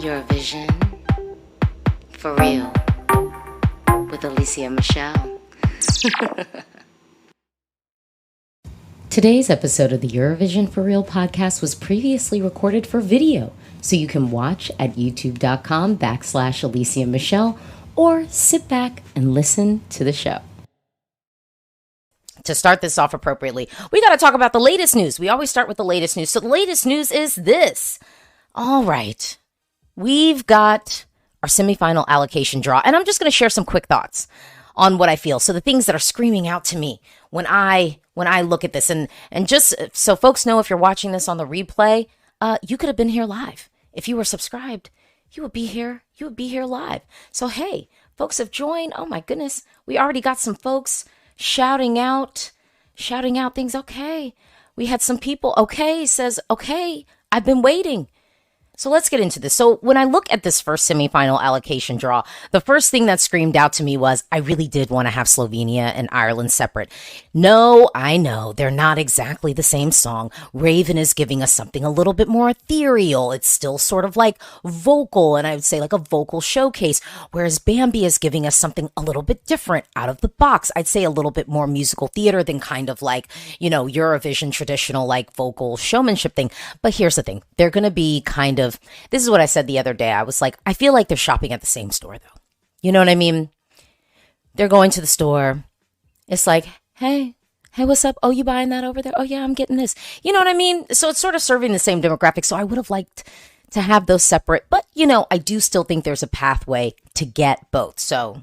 Eurovision for real with Alesia Michelle. Today's episode of the Eurovision for Real podcast was previously recorded for video, so you can watch at youtube.com/Alesia Michelle or sit back and listen to the show. To start this off appropriately, we got to talk about the latest news. We always start with the latest news. So the latest news is this. All right. We've got our semifinal allocation draw, and I'm just going to share some quick thoughts on what I feel. So the things that are screaming out to me when I look at this, and just so folks know, if you're watching this on the replay, you could have been here live. If you were subscribed, you would be here live. So hey, folks have joined. Oh my goodness, we already got some folks shouting out things. Okay, we had some people. Okay, says okay, I've been waiting. So let's get into this. So when I look at this first semifinal allocation draw, the first thing that screamed out to me was I really did want to have Slovenia and Ireland separate. No, I know they're not exactly the same song. Raven is giving us something a little bit more ethereal. It's still sort of like vocal, and I would say like a vocal showcase, whereas Bambie is giving us something a little bit different, out of the box. I'd say a little bit more musical theater than kind of like, Eurovision traditional like vocal showmanship thing. But here's the thing. They're going to be kind of, this is what I said the other day. I was like, I feel like they're shopping at the same store though. You know what I mean? They're going to the store. It's like, hey, what's up? Oh, you buying that over there? Oh yeah, I'm getting this. You know what I mean? So it's sort of serving the same demographic. So I would have liked to have those separate, but I do still think there's a pathway to get both. So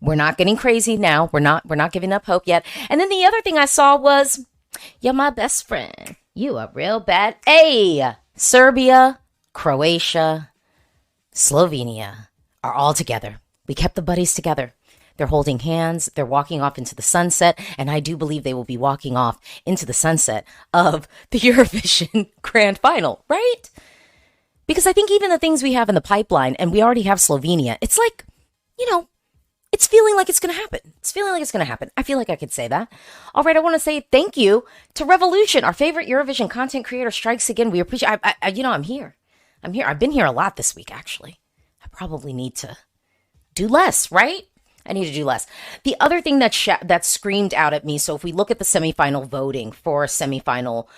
we're not getting crazy now. We're not giving up hope yet. And then the other thing I saw was, you're my best friend. You are real bad. Hey, Serbia, Croatia, Slovenia are all together. We kept the buddies together. They're holding hands. They're walking off into the sunset. And I do believe they will be walking off into the sunset of the Eurovision Grand Final, right? Because I think even the things we have in the pipeline, and we already have Slovenia, it's like, it's feeling like it's going to happen. I feel like I could say that. All right, I want to say thank you to Revolution, our favorite Eurovision content creator, strikes again. We appreciate. I'm here. I've been here a lot this week, actually. I probably need to do less, right? I need to do less. The other thing that screamed out at me. So if we look at the semifinal voting for semifinal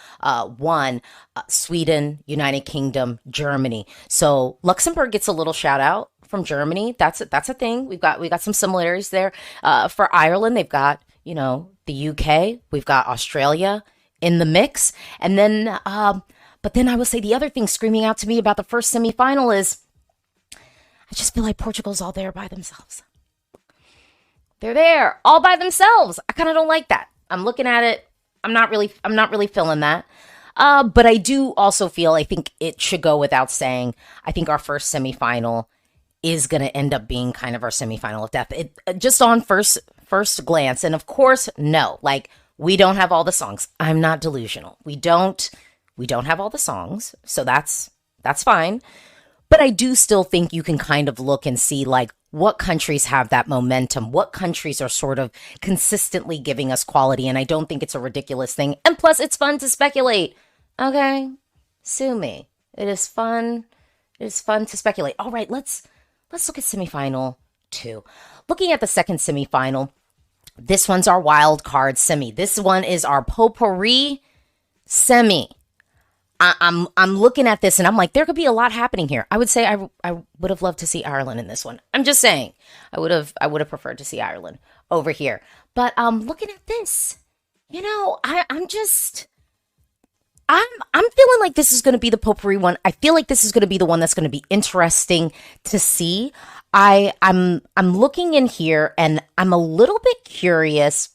one, Sweden, United Kingdom, Germany. So Luxembourg gets a little shout out from Germany. That's a thing. We've got some similarities there. For Ireland, they've got, the UK. We've got Australia in the mix. And then, but then I will say the other thing screaming out to me about the first semifinal is, I just feel like Portugal's all there by themselves. They're there all by themselves. I kind of don't like that. I'm looking at it. I'm not really feeling that. But I do also feel, I think it should go without saying, I think our first semifinal is going to end up being kind of our semifinal of death. It just on first glance. And of course, no, like we don't have all the songs. I'm not delusional. We don't have all the songs. So that's fine. But I do still think you can kind of look and see like what countries have that momentum, what countries are sort of consistently giving us quality. And I don't think it's a ridiculous thing. And plus it's fun to speculate. Okay. Sue me. It is fun. It is fun to speculate. All right, let's look at semifinal 2. Looking at the second semifinal, this one's our wild card semi. This one is our potpourri semi. I'm looking at this and I'm like, there could be a lot happening here. I would say I would have loved to see Ireland in this one. I'm just saying, I would have preferred to see Ireland over here. But looking at this, I'm feeling like this is going to be the potpourri one. I feel like this is going to be the one that's going to be interesting to see. I'm looking in here and I'm a little bit curious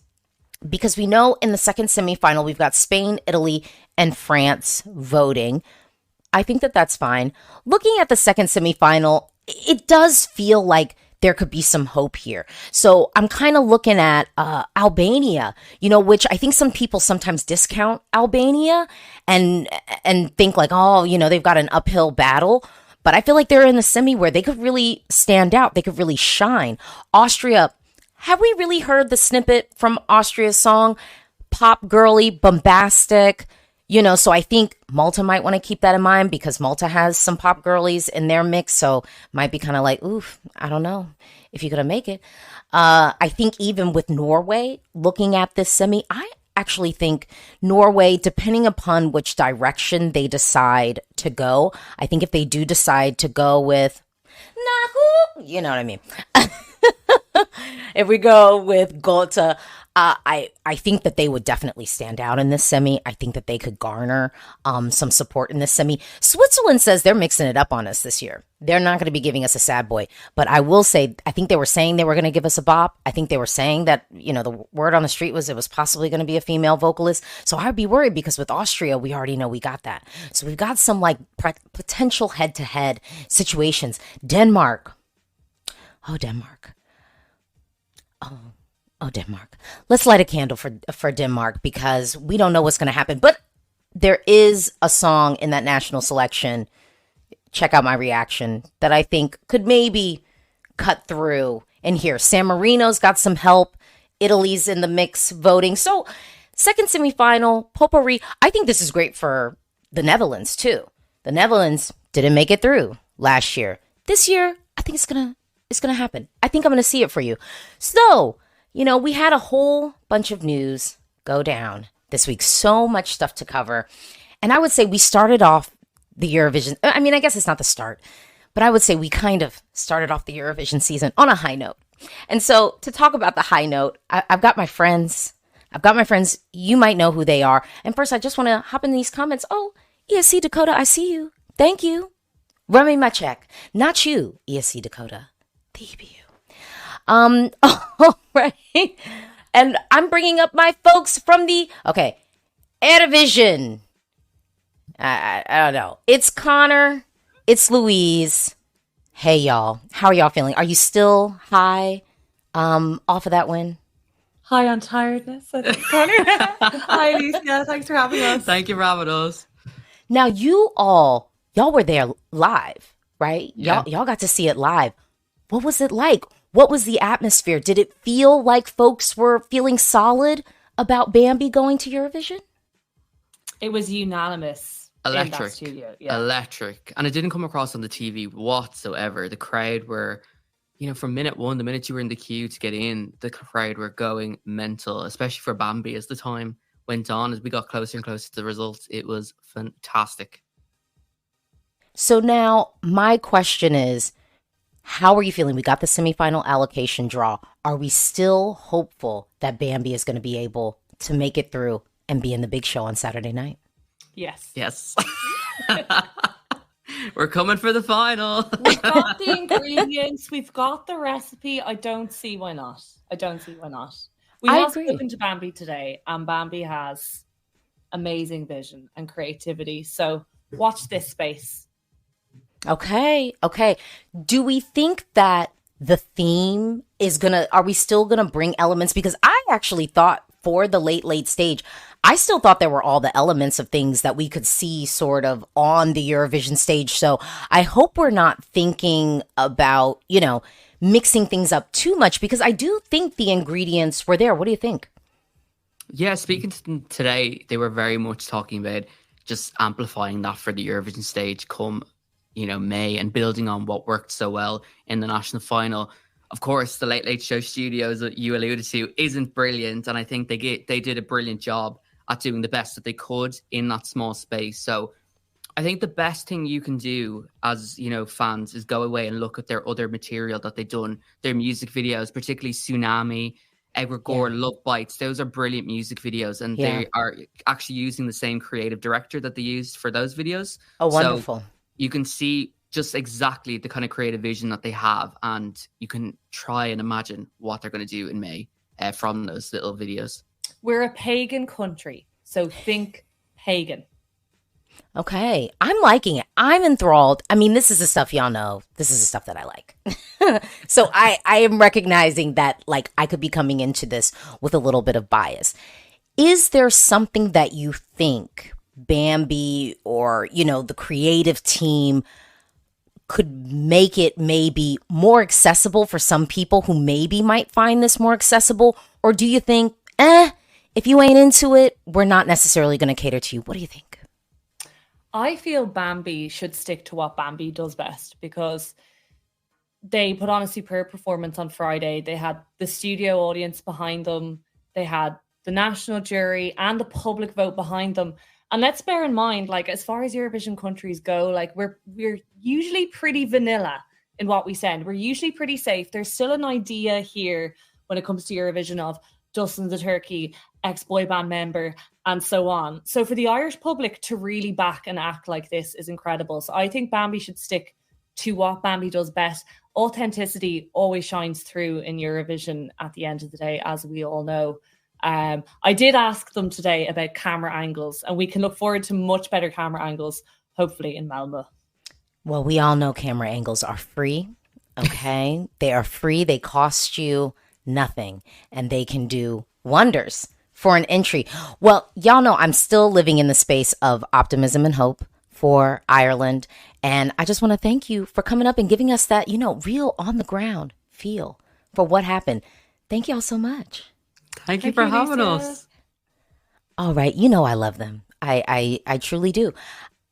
because we know in the second semifinal, we've got Spain, Italy, and France voting. I think that's fine. Looking at the second semifinal, it does feel like there could be some hope here. So I'm kind of looking at Albania, which I think some people sometimes discount Albania and think like, oh, they've got an uphill battle. But I feel like they're in the semi where they could really stand out. They could really shine. Austria, have we really heard the snippet from Austria's song? Pop girly, bombastic, So I think Malta might want to keep that in mind because Malta has some pop girlies in their mix. So might be kind of like, oof, I don't know if you're going to make it. I think even with Norway, looking at this semi, I actually think Norway, depending upon which direction they decide to go, I think if they do decide to go with, you know what I mean? If we go with Gotha, I think that they would definitely stand out in this semi. I think that they could garner some support in this semi. Switzerland says they're mixing it up on us this year. They're not going to be giving us a sad boy. But I will say, I think they were saying they were going to give us a bop. I think they were saying that, the word on the street was it was possibly going to be a female vocalist. So I'd be worried because with Austria, we already know we got that. So we've got some potential head-to-head situations. Denmark. Oh, Denmark. Oh, Denmark. Let's light a candle for Denmark because we don't know what's going to happen. But there is a song in that national selection, check out my reaction, that I think could maybe cut through in here. San Marino's got some help. Italy's in the mix voting. So second semifinal, potpourri. I think this is great for the Netherlands too. The Netherlands didn't make it through last year. This year, I think it's gonna happen. I think I'm gonna see it for you. So, we had a whole bunch of news go down this week. So much stuff to cover. And I would say we started off the Eurovision. I mean, I guess it's not the start, but I would say we kind of started off the Eurovision season on a high note. And so to talk about the high note, I've got my friends. You might know who they are. And first, I just want to hop in these comments. Oh, ESC Dakota, I see you. Thank you. Run me my check. Not you, ESC Dakota. The EBU. All right. And I'm bringing up my folks from the, Eurovision. I don't know. It's Connor. It's Louise. Hey, y'all. How are y'all feeling? Are you still high off of that win? High on tiredness. I think, Connor. Hi, Alesia. Thanks for having us. Thank you for having us. Now, y'all were there live, right? Yeah. Y'all got to see it live. What was it like? What was the atmosphere? Did it feel like folks were feeling solid about Bambie going to Eurovision? It was unanimous. Electric. In that studio. Yeah. Electric. And it didn't come across on the TV whatsoever. The crowd were, from minute one, the minute you were in the queue to get in, the crowd were going mental, especially for Bambie as the time went on. As we got closer and closer to the results, it was fantastic. So now my question is, how are you feeling? We got the semifinal allocation draw. Are we still hopeful that Bambie is going to be able to make it through and be in the big show on Saturday night? Yes. Yes. We're coming for the final. We've got the ingredients. We've got the recipe. I don't see why not. We have spoken to Bambie today, and Bambie has amazing vision and creativity. So watch this space. Okay. Do we think that the theme is are we still gonna bring elements? Because I actually thought for the late stage, I still thought there were all the elements of things that we could see sort of on the Eurovision stage. So I hope we're not thinking about, mixing things up too much, because I do think the ingredients were there. What do you think? Yeah, speaking to them today, they were very much talking about just amplifying that for the Eurovision stage come May, and building on what worked so well in the national final. Of course, the Late Late Show studios that you alluded to isn't brilliant, and I think they did a brilliant job at doing the best that they could in that small space. So I think the best thing you can do as, fans is go away and look at their other material that they've done, their music videos, particularly Tsunami, Edward Gore, Love Bites. Those are brilliant music videos, and they are actually using the same creative director that they used for those videos. Oh, wonderful. So you can see just exactly the kind of creative vision that they have, and you can try and imagine what they're going to do in May from those little videos. We're a pagan country, so think pagan. Okay, I'm liking it. I'm enthralled. I mean, this is the stuff y'all know. This is the stuff that I like. So I am recognizing that, I could be coming into this with a little bit of bias. Is there something that you think Bambie or, the creative team could make it maybe more accessible for some people who maybe might find this more accessible? Or do you think, if you ain't into it, we're not necessarily going to cater to you. What do you think? I feel Bambie should stick to what Bambie does best, because they put on a superb performance on Friday. They had the studio audience behind them. They had the national jury and the public vote behind them. And let's bear in mind, like, as far as Eurovision countries go, like, we're usually pretty vanilla in what we send. We're usually pretty safe. There's still an idea here when it comes to Eurovision of Dustin the Turkey, ex-boy band member, and so on. So for the Irish public to really back and act like this is incredible. So I think Bambie should stick to what Bambie does best. Authenticity always shines through in Eurovision at the end of the day, as we all know. I did ask them today about camera angles, and we can look forward to much better camera angles, hopefully, in Malmö. Well, we all know camera angles are free, okay? They are free. They cost you nothing, and they can do wonders for an entry. Well, y'all know I'm still living in the space of optimism and hope for Ireland, and I just want to thank you for coming up and giving us that, real on the ground feel for what happened. Thank y'all so much. Thank you for having us. All right. I love them. I truly do.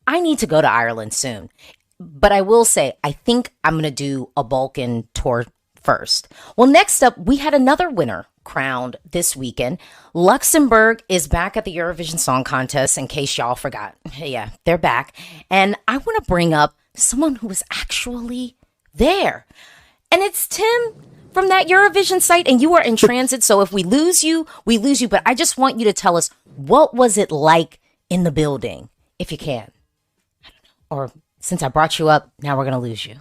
I need to go to Ireland soon. But I will say, I think I'm going to do a Balkan tour first. Well, next up, we had another winner crowned this weekend. Luxembourg is back at the Eurovision Song Contest, in case y'all forgot. Yeah, they're back. And I want to bring up someone who was actually there. And it's Tim from that Eurovision site, and you are in transit. So if we lose you, we lose you. But I just want you to tell us, what was it like in the building, if you can? I don't know. Or since I brought you up, now we're going to lose you.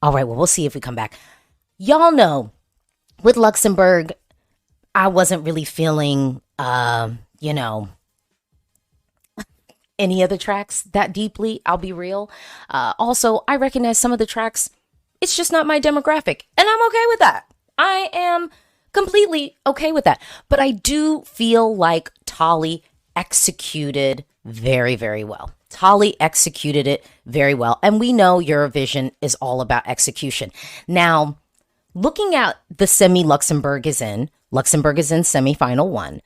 All right, well, we'll see if we come back. Y'all know, with Luxembourg, I wasn't really feeling, any of the tracks that deeply, I'll be real. Also, I recognize some of the tracks, it's just not my demographic, and I'm okay with that. I am completely okay with that. But I do feel like Tali executed very, very well. Tali executed it very well. And we know Eurovision is all about execution. Now, looking at the semi Luxembourg is in semifinal 1.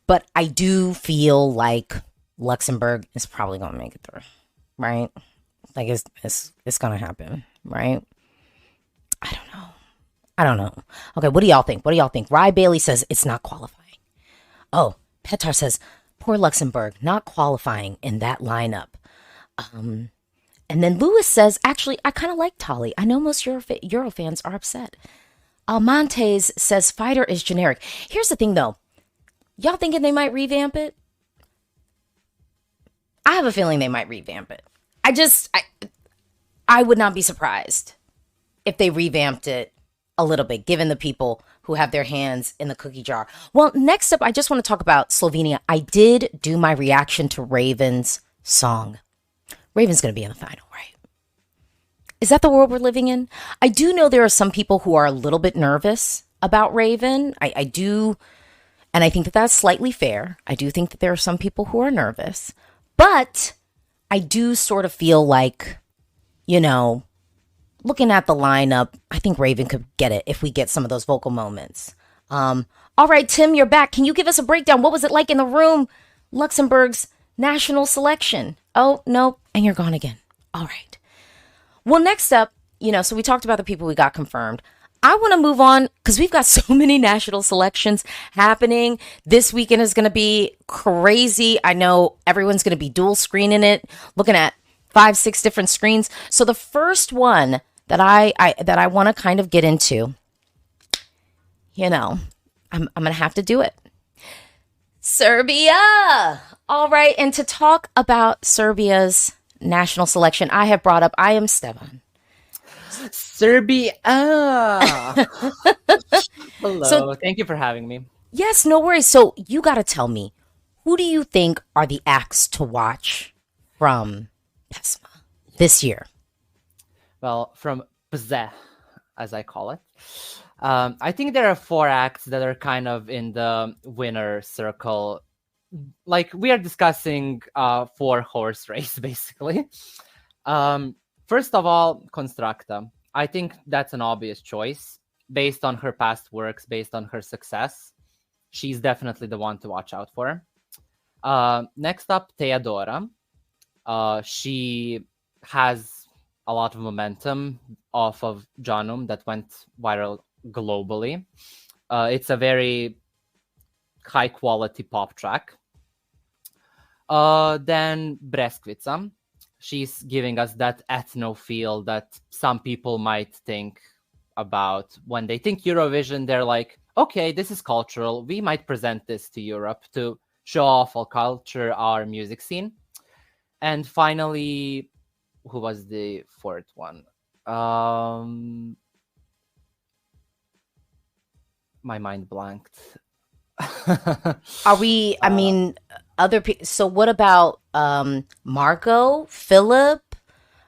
But I do feel like Luxembourg is probably going to make it through, right? Like it's going to happen, right? I don't know. Okay, what do y'all think? Rye Bailey says it's not qualifying. Oh, Petar says, poor Luxembourg, not qualifying in that lineup. And then Lewis says, actually, I kind of like Tali. I know most Euro fans are upset. Almontes says, Fighter is generic. Here's the thing, though. Y'all thinking they might revamp it? I have a feeling they might revamp it. I would not be surprised if they revamped it a little bit, given the people who have their hands in the cookie jar. Well, next up, I just want to talk about Slovenia. I did do my reaction to Raven's song. Raven's going to be in the final, right? Is that the world we're living in? I do know there are some people who are a little bit nervous about Raven. I do, and I think that that's slightly fair. I do think that there are some people who are nervous. But I do sort of feel like, looking at the lineup, I think Raven could get it if we get some of those vocal moments. All right, Tim, you're back. Can you give us a breakdown? What was it like in the room? Luxembourg's national selection. Oh, no, and you're gone again. All right. Well, next up, so we talked about the people we got confirmed. I want to move on because we've got so many national selections happening. This weekend is going to be crazy. I know everyone's going to be dual screening it, looking at 5-6 different screens. So the first one that I want to kind of get into, I'm going to have to do it. Serbia. All right. And to talk about Serbia's national selection, I have brought up, I am Stevan. Serbia. Hello. So, thank you for having me. Yes, no worries. So you got to tell me, who do you think are the acts to watch from PESMA this year? Well, from PZE, as I call it, I think there are 4 acts that are kind of in the winner circle. Like, we are discussing 4-horse race, basically. First of all, Constructa. I think that's an obvious choice based on her past works, based on her success. she's definitely the one to watch out for. Next up, Theodora. She has a lot of momentum off of Janum that went viral globally. It's a very high quality pop track. Then Breskvica. She's giving us that ethno feel that some people might think about when they think Eurovision. They're like, okay, this is cultural. We might present this to Europe to show off our culture, our music scene. And finally, who was the fourth one? My mind blanked. Are we? I mean, other people. So what about Margot, Philip?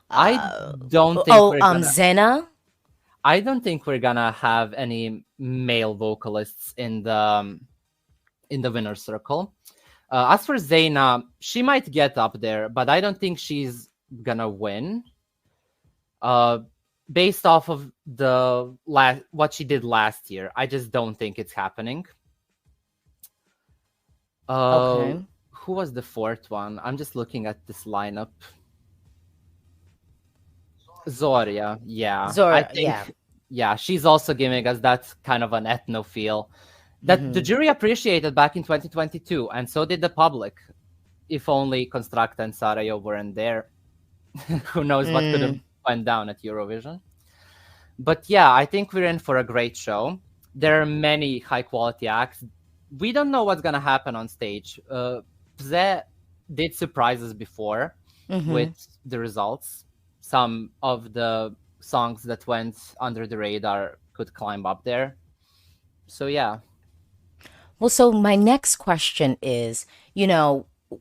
I don't think. Zena. I don't think we're gonna have any male vocalists in the winner's circle. As for Zena, she might get up there, but I don't think she's gonna win. Based off of what she did last year, I just don't think it's happening. Okay. Who was the fourth one? I'm just looking at this lineup. Zoria, yeah. Zoria, I think, yeah, she's also giving us that kind of an ethno feel that the jury appreciated back in 2022, and so did the public. If only Constructa and Sarajevo weren't there, who knows what could have went down at Eurovision. But yeah, I think we're in for a great show. There are many high-quality acts. We don't know what's going to happen on stage. Pze did surprise us before with the results. Some of the songs that went under the radar could climb up there. So, yeah. Well, so my next question is,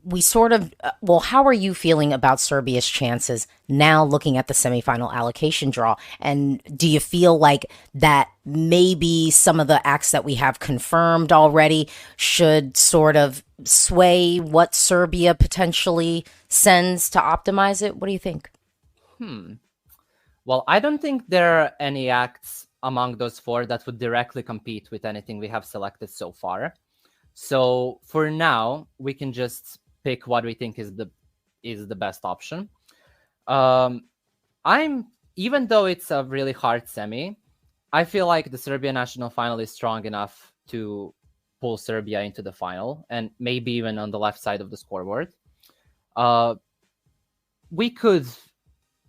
we sort of, how are you feeling about Serbia's chances now looking at the semifinal allocation draw? And do you feel like that maybe some of the acts that we have confirmed already should sort of sway what Serbia potentially sends to optimize it? What do you think? Well, I don't think there are any acts among those four that would directly compete with anything we have selected so far. So for now, we can just pick what we think is the best option. Even though it's a really hard semi, I feel like the Serbia national final is strong enough to pull Serbia into the final and maybe even on the left side of the scoreboard. We could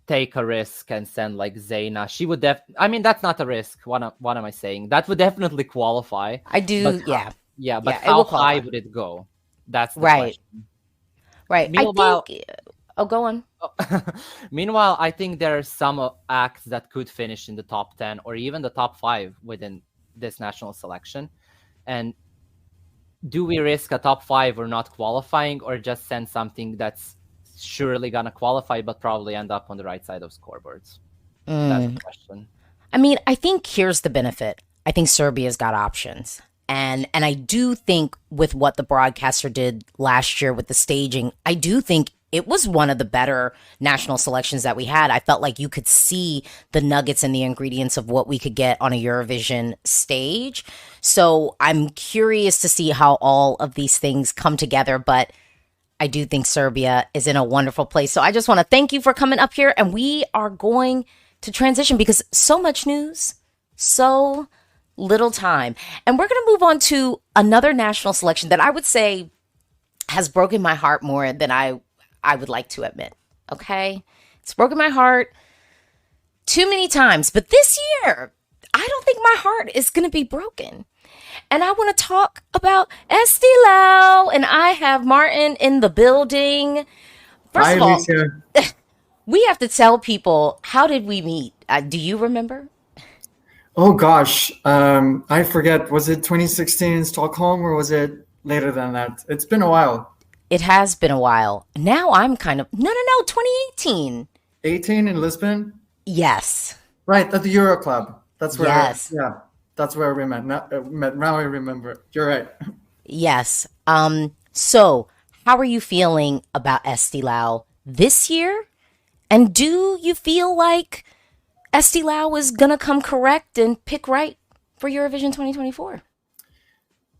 take a risk and send like Zena. She would that's not a risk. What am I saying? That would definitely qualify. I do, but how high would it go? That's the question. Right. Meanwhile, go on. Meanwhile, I think there are some acts that could finish in the top 10 or even the top 5 within this national selection. And do we risk a top 5 or not qualifying, or just send something that's surely gonna qualify but probably end up on the right side of scoreboards? That's the question. I mean, I think here's the benefit. I think Serbia's got options. And I do think with what the broadcaster did last year with the staging, I do think it was one of the better national selections that we had. I felt like you could see the nuggets and the ingredients of what we could get on a Eurovision stage. So I'm curious to see how all of these things come together, but I do think Serbia is in a wonderful place. So I just want to thank you for coming up here, and we are going to transition because so much news, so little time. And we're going to move on to another national selection that I would say has broken my heart more than I would like to admit. Okay? It's broken my heart too many times. But this year, I don't think my heart is going to be broken. And I want to talk about Estilau. And I have Martin in the building. First of all, Alesia. We have to tell people, how did we meet? Do you remember? Oh gosh, I forget. Was it 2016 in Stockholm or was it later than that? It's been a while. It has been a while. Now I'm kind of... No, 2018. 18 in Lisbon? Yes. Right, at the Euro Club. That's where... Yes. Yeah, that's where we met. Now I remember. You're right. Yes. So, how are you feeling about Estilau this year? And do you feel like Estilau is going to come correct and pick right for Eurovision 2024?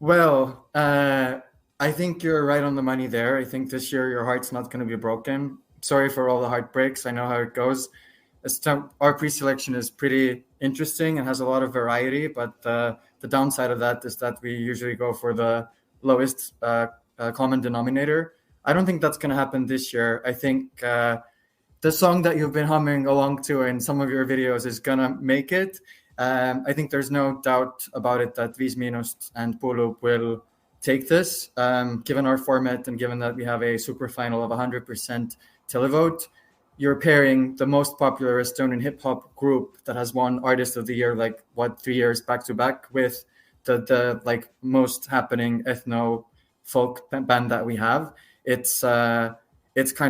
Well, I think you're right on the money there. I think this year your heart's not going to be broken. Sorry for all the heartbreaks. I know how it goes. Our pre-selection is pretty interesting and has a lot of variety, but the downside of that is that we usually go for the lowest common denominator. I don't think that's going to happen this year. I think the song that you've been humming along to in some of your videos is going to make it. I think there's no doubt about it that Viis Miinust and Pulup will take this, given our format and given that we have a super final of 100% televote. You're pairing the most popular Estonian hip hop group that has won Artist of the Year 3 years back to back with the like most happening ethno folk band that we have. It's kind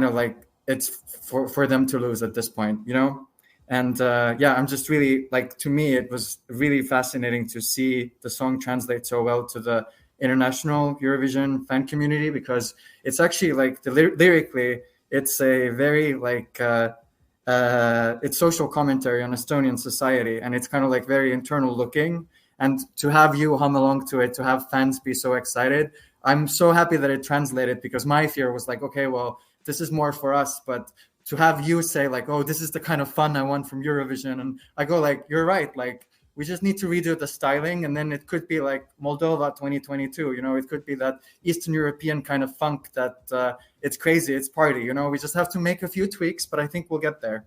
of like it's for them to lose at this point, you know. And I'm just really to me, it was really fascinating to see the song translate so well to the international Eurovision fan community, because it's actually lyrically, it's a very it's social commentary on Estonian society, and it's kind of very internal looking. And to have you hum along to it, to have fans be so excited, I'm so happy that it translated, because my fear was okay, well, this is more for us, but to have you say oh, this is the kind of fun I want from Eurovision, and I go you're right, we just need to redo the styling, and then it could be Moldova 2022, you know, it could be that Eastern European kind of funk that it's crazy, it's party, you know, we just have to make a few tweaks, but I think we'll get there.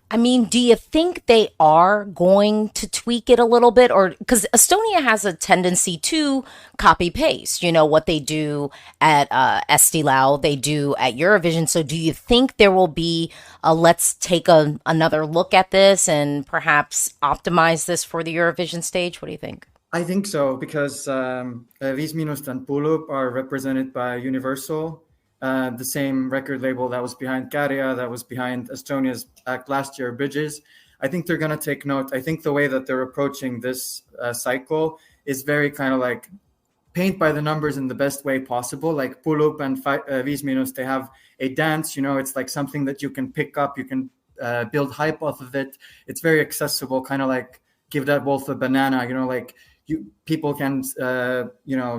I mean, do you think they are going to tweak it a little bit? Or because Estonia has a tendency to copy paste, you know, what they do at Eesti Laul, they do at Eurovision. So do you think there will be let's take another look at this and perhaps optimize this for the Eurovision stage? What do you think? I think so, because Viis Miinust and Pulup are represented by Universal, the same record label that was behind Kärja, that was behind Estonia's act last year, Bridges. I think they're going to take note. I think the way that they're approaching this cycle is very kind of paint by the numbers in the best way possible. Like Pulup and Viis Miinust, they have a dance, you know, it's something that you can pick up, you can build hype off of it. It's very accessible, kind of give that wolf a banana, you know, people can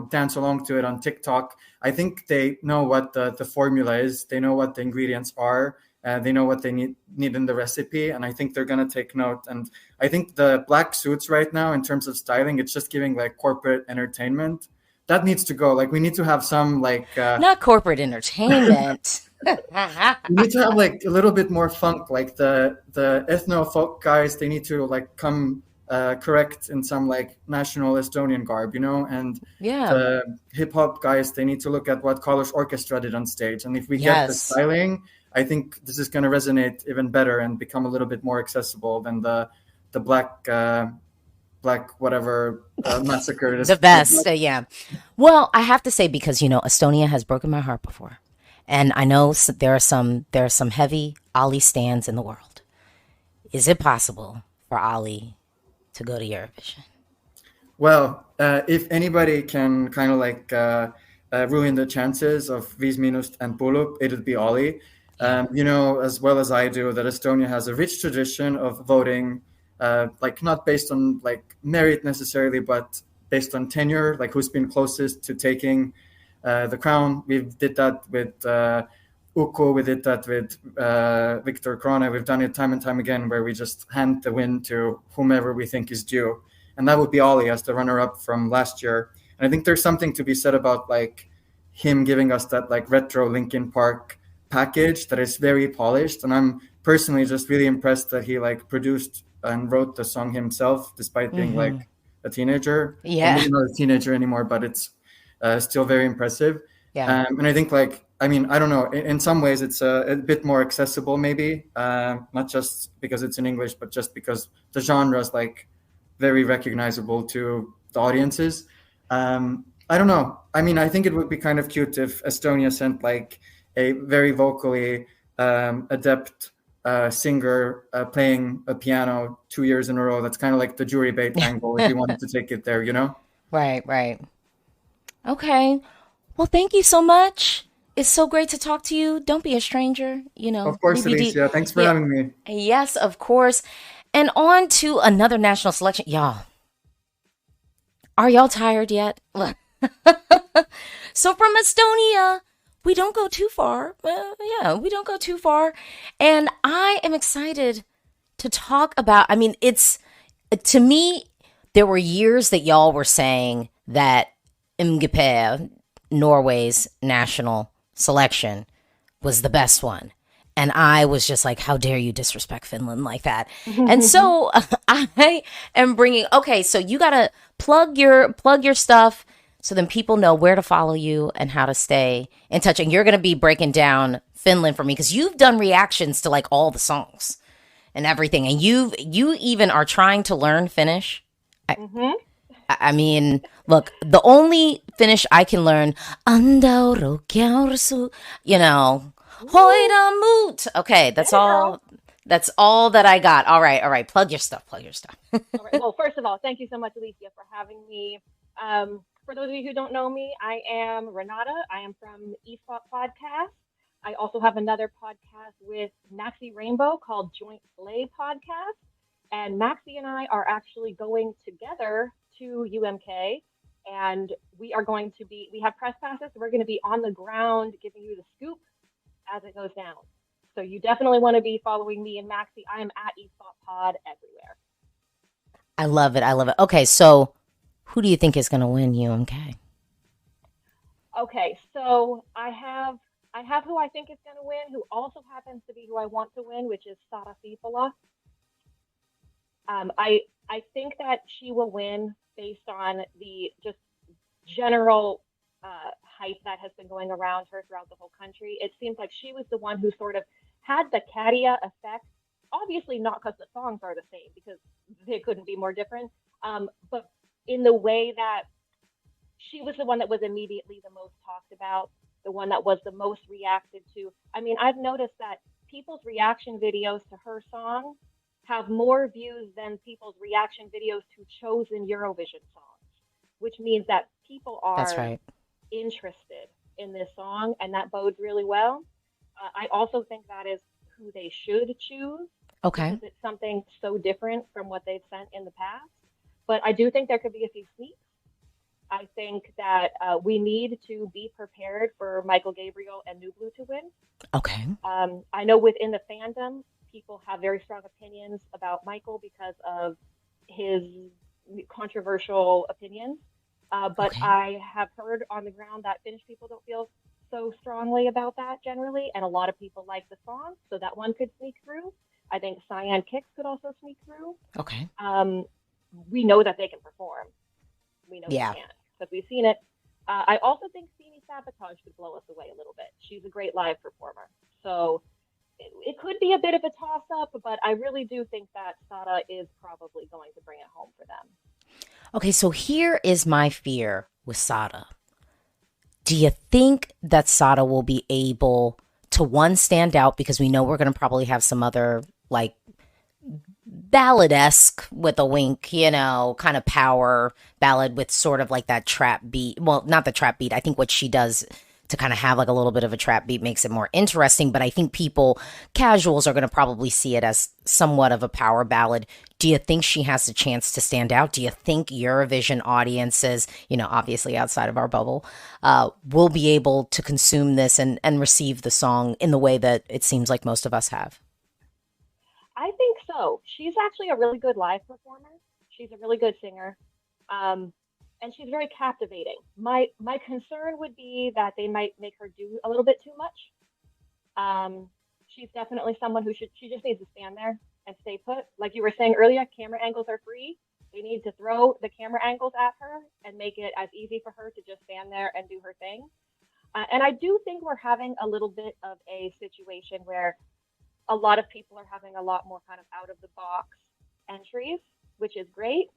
dance along to it on TikTok. I think they know what the formula is. They know what the ingredients are. They know what they need in the recipe, and I think they're going to take note. And I think the black suits right now, in terms of styling, it's just giving corporate entertainment. That needs to go. We need to have some not corporate entertainment. We need to have a little bit more funk. The ethno folk guys, they need to come correct in some national Estonian garb, you know, and the hip hop guys, they need to look at what Kalush Orchestra did on stage. And if we get the styling, I think this is going to resonate even better and become a little bit more accessible than the black whatever massacre. The best, yeah. Well, I have to say, because you know, Estonia has broken my heart before, and I know there are some heavy Ali stands in the world. Is it possible for Ali to go to Eurovision? Well, if anybody can kind of ruin the chances of Viis Miinust and Pulup, it would be Ollie. You know as well as I do that Estonia has a rich tradition of voting, not based on merit necessarily, but based on tenure, who's been closest to taking the crown. We did that with Uku, we did that with Viktor Krone. We've done it time and time again, where we just hand the win to whomever we think is due. And that would be Ollie as the runner-up from last year. And I think there's something to be said about him giving us that retro Linkin Park package that is very polished. And I'm personally just really impressed that he produced and wrote the song himself, despite being a teenager. Yeah. Maybe not a teenager anymore, but it's still very impressive. Yeah. And I think I don't know, in some ways it's a bit more accessible, maybe, not just because it's in English, but just because the genre is very recognizable to the audiences. I don't know. I think it would be kind of cute if Estonia sent a very vocally adept singer playing a piano 2 years in a row. That's kind of the jury bait angle if you wanted to take it there, you know? Right. Okay. Well, thank you so much. It's so great to talk to you. Don't be a stranger, you know. Of course, Alesia. Thanks for having me. Yes, of course. And on to another national selection. Y'all, are y'all tired yet? Look, So from Estonia, we don't go too far. We don't go too far. And I am excited to talk about, I mean, to me, there were years that y'all were saying that MGP, Norway's national selection, was the best one. And I was just like, how dare you disrespect Finland like that? And so I am bringing, okay, so you got to plug your stuff so then people know where to follow you and how to stay in touch. And you're going to be breaking down Finland for me because you've done reactions to like all the songs and everything. And you even are trying to learn Finnish. I mean, look, the only Finnish I can learn, you know, hoida moot. Okay, that's all. That's all that I got. All right. Plug your stuff. All right. Well, first of all, thank you so much, Alesia, for having me. For those of you who don't know me, I am Renata. I am from eSwap Podcast. I also have another podcast with Maxi Rainbow called Joint Slay Podcast. And Maxi and I are actually going together to UMK. And we have press passes. So we're going to be on the ground giving you the scoop as it goes down. So you definitely want to be following me and Maxi. I am at eSwap Pod everywhere. I love it. Okay, so who do you think is going to win UMK? Okay, so I have who I think is going to win, who also happens to be who I want to win, which is Sara Sipola. I think that she will win based on the just general hype that has been going around her throughout the whole country. It seems like she was the one who sort of had the Katia effect. Obviously not because the songs are the same, because they couldn't be more different. But in the way that she was the one that was immediately the most talked about, the one that was the most reacted to. I mean, I've noticed that people's reaction videos to her song have more views than people's reaction videos to chosen Eurovision songs, which means that people are interested in this song, and that bodes really well. I also think that is who they should choose. Okay. Because it's something so different from what they've sent in the past. But I do think there could be a few sneaks. I think that we need to be prepared for Michael Gabriel and Nublu to win. Okay. I know within the fandom, people have very strong opinions about Michael because of his controversial opinions. But I have heard on the ground that Finnish people don't feel so strongly about that generally. And a lot of people like the song. So that one could sneak through. I think Cyan Kicks could also sneak through. Okay. We know that they can perform. We know they can because we've seen it. I also think Sini Sabotage could blow us away a little bit. She's a great live performer. So it could be a bit of a toss-up, but I really do think that Sada is probably going to bring it home for them. Okay, so here is my fear with Sada. Do you think that Sada will be able to, one, stand out, because we know we're going to probably have some other, like, ballad-esque with a wink, you know, kind of power ballad with sort of like that trap beat. Well, not the trap beat. I think what she does to kind of have like a little bit of a trap beat makes it more interesting. But I think casuals are going to probably see it as somewhat of a power ballad. Do you think she has a chance to stand out? Do you think Eurovision audiences, you know, obviously outside of our bubble, will be able to consume this and receive the song in the way that it seems like most of us have? I think so. She's actually a really good live performer. She's a really good singer. And she's very captivating. My concern would be that they might make her do a little bit too much. She's definitely someone she just needs to stand there and stay put. Like you were saying earlier, camera angles are free. They need to throw the camera angles at her and make it as easy for her to just stand there and do her thing. And I do think we're having a little bit of a situation where a lot of people are having a lot more kind of out of the box entries, which is great.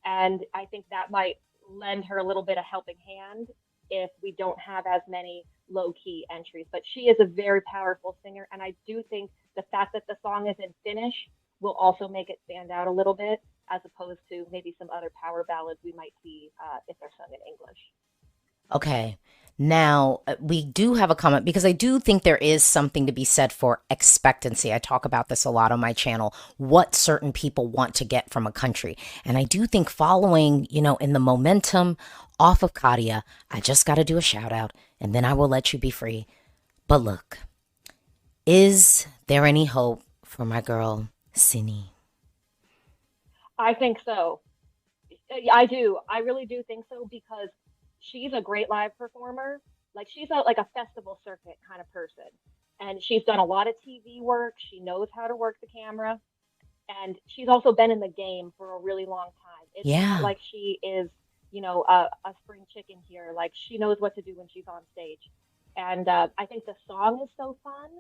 And I think that might lend her a little bit of helping hand if we don't have as many low-key entries. But she is a very powerful singer, and I do think the fact that the song is in Finnish will also make it stand out a little bit, as opposed to maybe some other power ballads we might see if they're sung in English. Okay. Now, we do have a comment because I do think there is something to be said for expectancy. I talk about this a lot on my channel, what certain people want to get from a country. And I do think following, in the momentum off of Katia, I just got to do a shout out and then I will let you be free. But look, is there any hope for my girl, Sini? I think so. I do. I really do think so because she's a great live performer. Like she's like a festival circuit kind of person. And she's done a lot of TV work. She knows how to work the camera. And she's also been in the game for a really long time. It's not like she is, a spring chicken here. Like she knows what to do when she's on stage. And I think the song is so fun.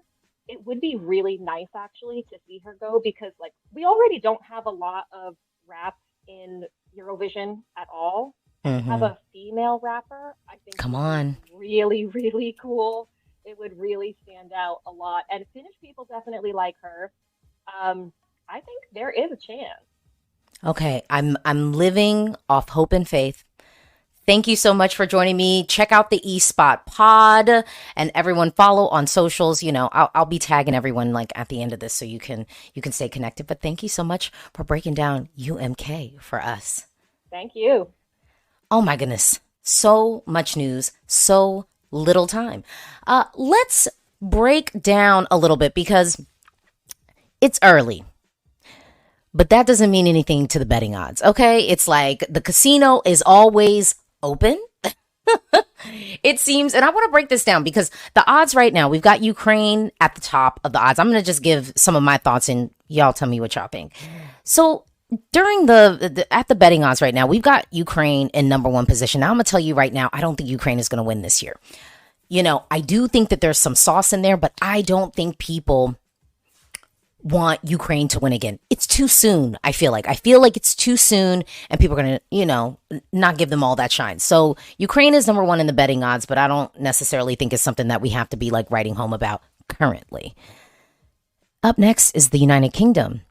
It would be really nice actually to see her go because like we already don't have a lot of rap in Eurovision at all. Have a female rapper, I think. Come on. Really, really cool. It would really stand out a lot. And Finnish people definitely like her. I think there is a chance. Okay, I'm living off hope and faith. Thank you so much for joining me. Check out the eSpot Pod and everyone follow on socials. I'll be tagging everyone like at the end of this so you can stay connected. But thank you so much for breaking down UMK for us. Thank you. Oh my goodness. So much news, so little time. Let's break down a little bit because it's early. But that doesn't mean anything to the betting odds, okay? It's like the casino is always open. It seems, and I want to break this down because the odds right now, we've got Ukraine at the top of the odds. I'm going to just give some of my thoughts and y'all tell me what y'all think. So during at the betting odds right now, we've got Ukraine in number one position. Now I'm going to tell you right now, I don't think Ukraine is going to win this year. I do think that there's some sauce in there, but I don't think people want Ukraine to win again. It's too soon, I feel like. It's too soon and people are going to, not give them all that shine. So Ukraine is number one in the betting odds, but I don't necessarily think it's something that we have to be like writing home about currently. Up next is the United Kingdom.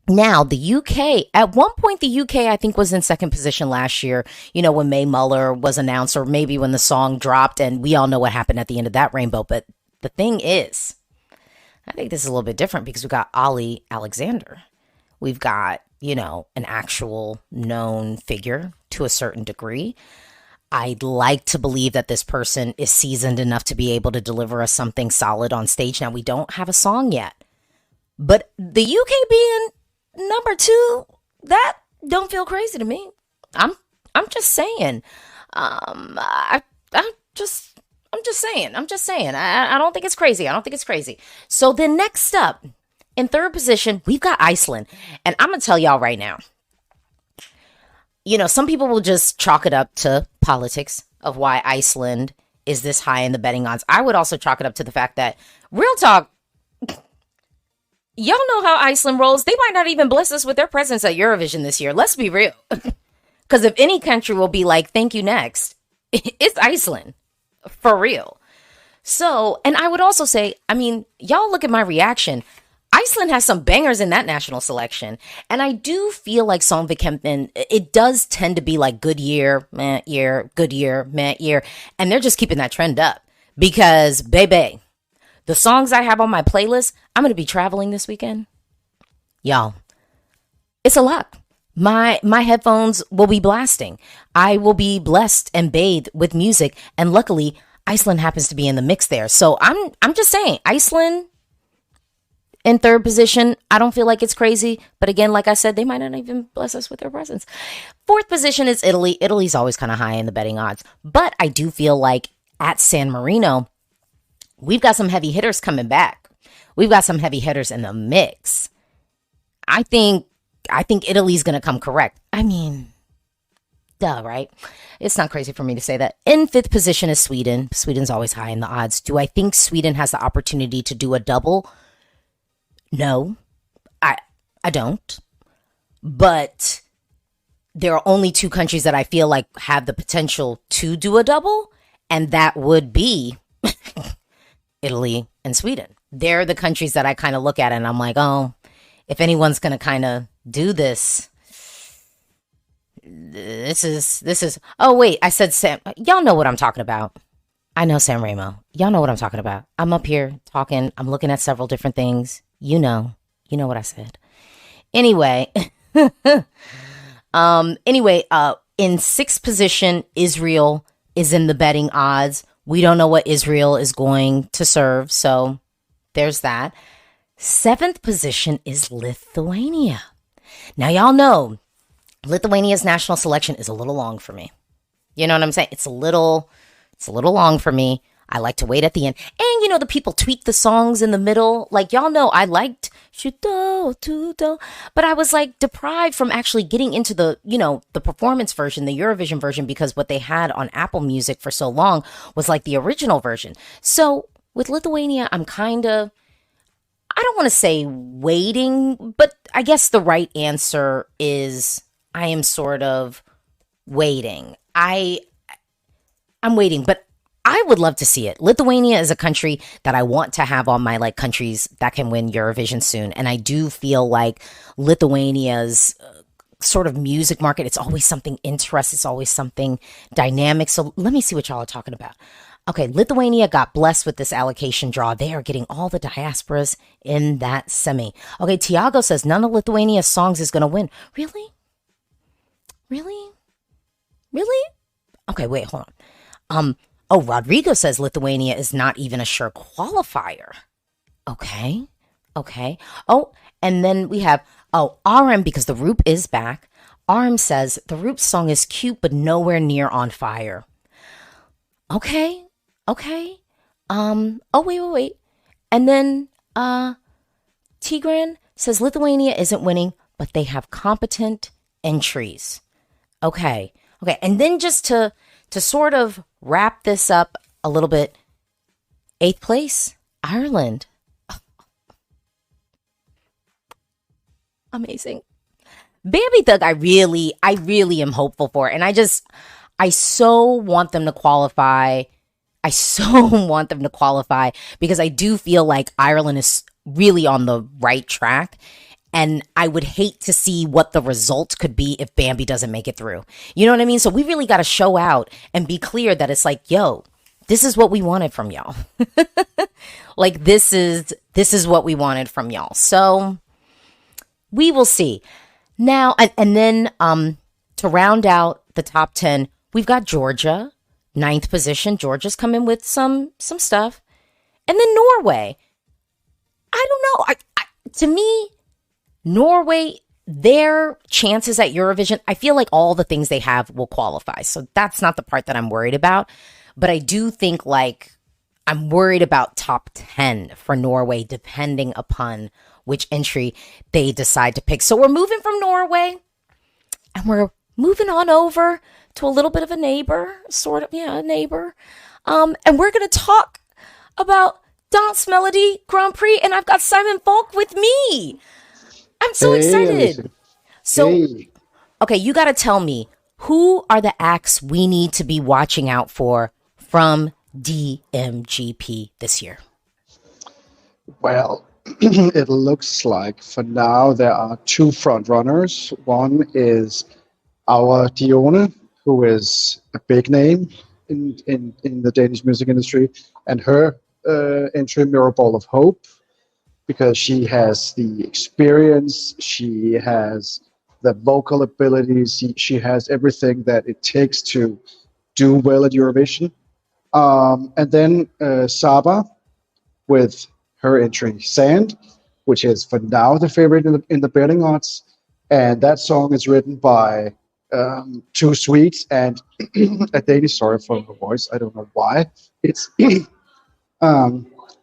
Now, the UK, at one point, the UK, I think, was in second position last year, when May Muller was announced, or maybe when the song dropped, and we all know what happened at the end of that rainbow. But the thing is, I think this is a little bit different because we've got Ali Alexander. We've got, an actual known figure to a certain degree. I'd like to believe that this person is seasoned enough to be able to deliver us something solid on stage. Now, we don't have a song yet, but the UK being number two, that don't feel crazy to me. I'm just saying. I'm just saying. I don't think it's crazy. So then next up, in third position, we've got Iceland. And I'm going to tell y'all right now, some people will just chalk it up to politics of why Iceland is this high in the betting odds. I would also chalk it up to the fact that, real talk, y'all know how Iceland rolls. They might not even bless us with their presence at Eurovision this year. Let's be real. Because if any country will be like, thank you next, it's Iceland. For real. So, and I would also say, y'all look at my reaction. Iceland has some bangers in that national selection. And I do feel like Songvikempen, it does tend to be like good year, meh year, good year, meh year. And they're just keeping that trend up. Because, baby, the songs I have on my playlist, I'm going to be traveling this weekend. Y'all, it's a lot. My headphones will be blasting. I will be blessed and bathed with music. And luckily, Iceland happens to be in the mix there. So I'm just saying, Iceland in third position, I don't feel like it's crazy. But again, like I said, they might not even bless us with their presence. Fourth position is Italy. Italy's always kind of high in the betting odds. But I do feel like at San Marino, we've got some heavy hitters coming back. We've got some heavy hitters in the mix. I think Italy's going to come correct. Duh, right? It's not crazy for me to say that. In fifth position is Sweden. Sweden's always high in the odds. Do I think Sweden has the opportunity to do a double? No, I don't. But there are only two countries that I feel like have the potential to do a double, and that would be Italy and Sweden. They're the countries that I kind of look at and I'm like, oh, if anyone's going to kind of do this, this is, oh wait, I said Sam, y'all know what I'm talking about. I know San Remo. Y'all know what I'm talking about. I'm up here talking. I'm looking at several different things. You know what I said. Anyway, in sixth position, Israel is in the betting odds. We don't know what Israel is going to serve, so there's that. Seventh position is Lithuania. Now, y'all know Lithuania's national selection is a little long for me. You know what I'm saying? It's a little long for me. I like to wait at the end. And, the people tweak the songs in the middle. Like, y'all know I liked Shudo, Tudo, but I was like deprived from actually getting into the performance version, the Eurovision version, because what they had on Apple Music for so long was like the original version. So with Lithuania, I'm kind of, I don't want to say waiting, but I guess the right answer is I am sort of waiting. I'm waiting, but I would love to see it. Lithuania is a country that I want to have on my countries that can win Eurovision soon. And I do feel like Lithuania's sort of music market, it's always something interesting. It's always something dynamic. So let me see what y'all are talking about. Okay, Lithuania got blessed with this allocation draw. They are getting all the diasporas in that semi. Okay, Tiago says none of Lithuania's songs is going to win. Really? Okay, wait, hold on. Rodrigo says Lithuania is not even a sure qualifier. Okay. Oh, and then we have, RM, because the Roop is back. RM says the Roop song is cute, but nowhere near on fire. Okay. Wait. And then, Tigran says Lithuania isn't winning, but they have competent entries. Okay. And then just to sort of wrap this up a little bit, 8th place, Ireland. Amazing. Bambie Thug, I really am hopeful for. And I so want them to qualify. Because I do feel like Ireland is really on the right track. And I would hate to see what the result could be if Bambie doesn't make it through. You know what I mean? So we really got to show out and be clear that it's like, yo, this is what we wanted from y'all. This is what we wanted from y'all. So we will see. Now, and then to round out the top 10, we've got Georgia, 9th position. Georgia's coming with some stuff. And then Norway. I don't know. To me, Norway, their chances at Eurovision, I feel like all the things they have will qualify. So that's not the part that I'm worried about. But I do think I'm worried about top 10 for Norway, depending upon which entry they decide to pick. So we're moving from Norway and we're moving on over to a little bit of a neighbor, a neighbor. And we're going to talk about Dance Melody Grand Prix. And I've got Simon Falk with me. I'm so excited. Alesia. So, okay, you got to tell me, who are the acts we need to be watching out for from DMGP this year? Well, it looks like for now there are two front runners. One is our Dione, who is a big name in the Danish music industry, and her entry, Mirror Ball of Hope, because she has the experience, she has the vocal abilities, she has everything that it takes to do well at Eurovision. And then Saba with her entry, Sand, which is for now the favorite in the betting odds. And that song is written by two Swedes and a Danish, sorry for the voice, I don't know why. It's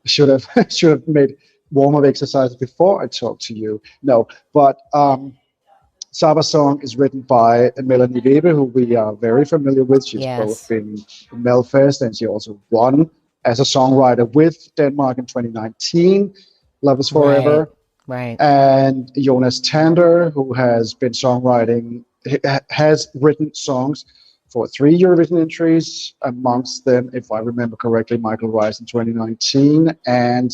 should have made warm-up exercises before I talk to you. No, but Saba's song is written by Melanie Weber, who we are very familiar with. She's both been in Melfest, and she also won as a songwriter with Denmark in 2019, Love is Forever. Right. And Jonas Tander, who has been has written songs for 3 Eurovision entries, amongst them, if I remember correctly, Michael Rice in 2019, and